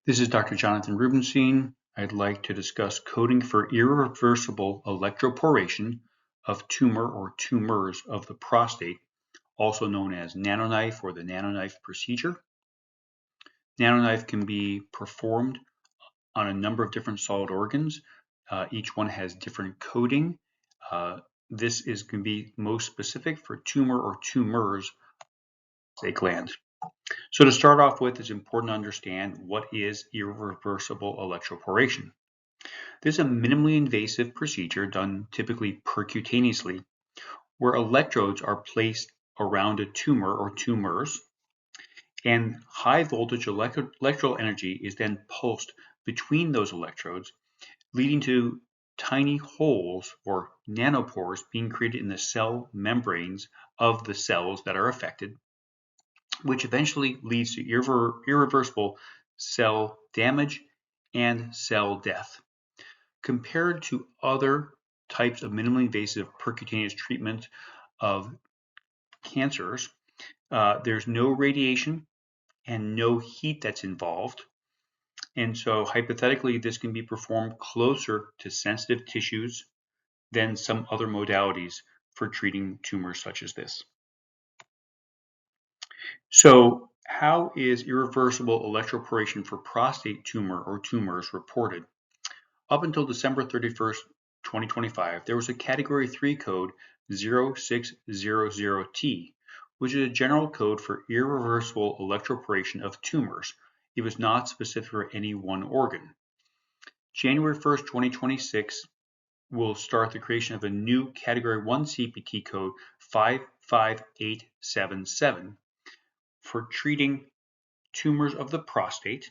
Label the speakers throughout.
Speaker 1: This is Dr. Jonathan Rubenstein. I'd like to discuss coding for irreversible electroporation of tumor or tumors of the prostate, also known as Nanoknife or the Nanoknife procedure. Nanoknife can be performed on a number of different solid organs. Each one has different coding. This is going to be most specific for tumor or tumors of the prostate gland. So to start off with, it's important to understand what is irreversible electroporation. This is a minimally invasive procedure done typically percutaneously, where electrodes are placed around a tumor or tumors, and high voltage electrical energy is then pulsed between those electrodes, leading to tiny holes or nanopores being created in the cell membranes of the cells that are affected, which eventually leads to irreversible cell damage and cell death. Compared to other types of minimally invasive percutaneous treatment of cancers, there's no radiation and no heat that's involved. And so hypothetically, this can be performed closer to sensitive tissues than some other modalities for treating tumors such as this. So how is irreversible electroporation for prostate tumor or tumors reported? Up until December 31st, 2025, there was a Category III code 0600T, which is a general code for irreversible electroporation of tumors. It was not specific for any one organ. January 1st, 2026 will start the creation of a new Category I CPT code 55877 for treating tumors of the prostate.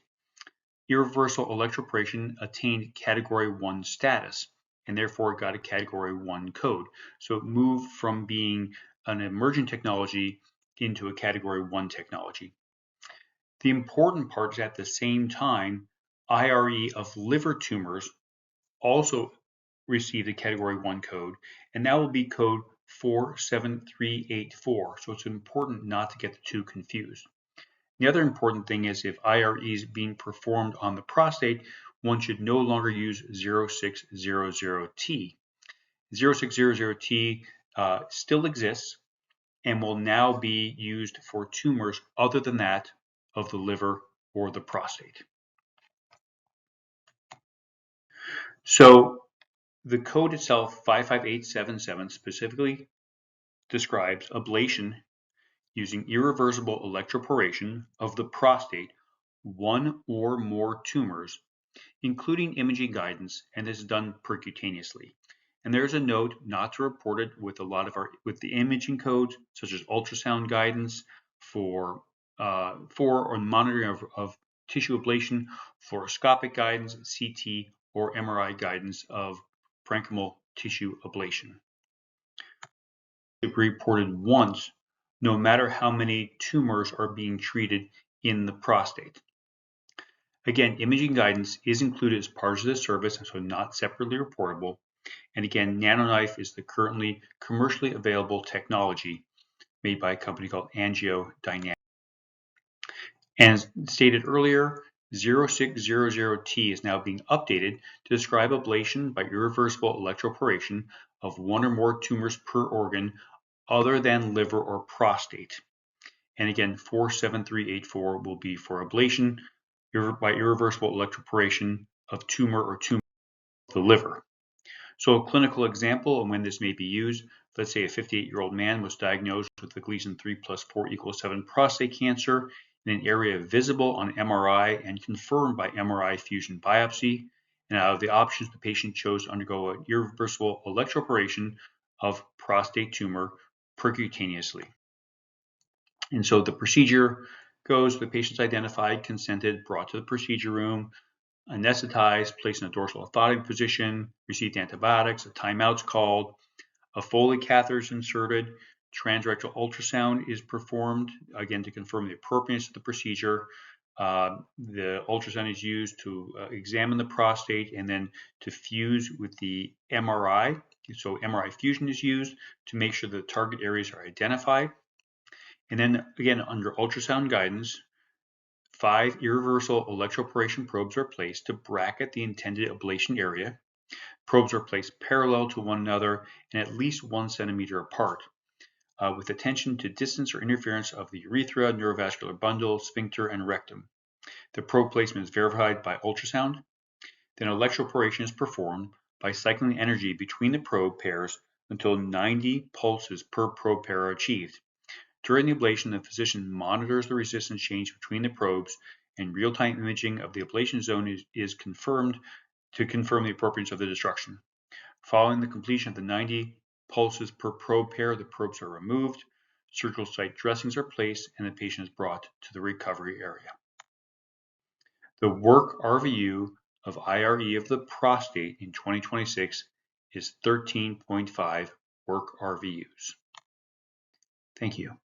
Speaker 1: Irreversible electroporation attained Category I status and therefore got a Category I code. So it moved from being an emerging technology into a Category I technology. The important part is at the same time, IRE of liver tumors also received a Category I code, and that will be code 47384. So it's important not to get the two confused. The other important thing is if IRE is being performed on the prostate, one should no longer use 0600T. 0600T still exists and will now be used for tumors other than that of the liver or the prostate. So the code itself, 55877, specifically describes ablation using irreversible electroporation of the prostate, one or more tumors, including imaging guidance, and this is done percutaneously. And there's a note not to report it with the imaging codes, such as ultrasound guidance for or monitoring of tissue ablation, fluoroscopic guidance, CT or MRI guidance of parenchymal tissue ablation. Reported once, no matter how many tumors are being treated in the prostate. Again, imaging guidance is included as part of the service, and so not separately reportable. And again, Nanoknife is the currently commercially available technology made by a company called AngioDynamics. And as stated earlier, 0600T is now being updated to describe ablation by irreversible electroporation of one or more tumors per organ other than liver or prostate. And again, 47384 will be for ablation by irreversible electroporation of tumor or tumor of the liver. So a clinical example of when this may be used, let's say a 58-year-old man was diagnosed with a Gleason 3 + 4 = 7 prostate cancer in an area visible on MRI and confirmed by MRI fusion biopsy. And out of the options, the patient chose to undergo an irreversible electroporation of prostate tumor percutaneously. And so the procedure goes, the patient's identified, consented, brought to the procedure room, anesthetized, placed in a dorsal orthotic position, received antibiotics, a timeout's called, a Foley catheter is inserted, transrectal ultrasound is performed, again to confirm the appropriateness of the procedure. The ultrasound is used to examine the prostate and then to fuse with the MRI. So MRI fusion is used to make sure the target areas are identified. And then again, under ultrasound guidance, 5 irreversible electroporation probes are placed to bracket the intended ablation area. Probes are placed parallel to one another and at least 1 centimeter apart, with attention to distance or interference of the urethra, neurovascular bundle, sphincter, and rectum. The probe placement is verified by ultrasound. Then electroporation is performed by cycling energy between the probe pairs until 90 pulses per probe pair are achieved. During the ablation, the physician monitors the resistance change between the probes, and real-time imaging of the ablation zone is confirmed to confirm the appropriateness of the destruction. Following the completion of the 90 pulses per probe pair, the probes are removed, surgical site dressings are placed, and the patient is brought to the recovery area. The work RVU of IRE of the prostate in 2026 is 13.5 work RVUs. Thank you.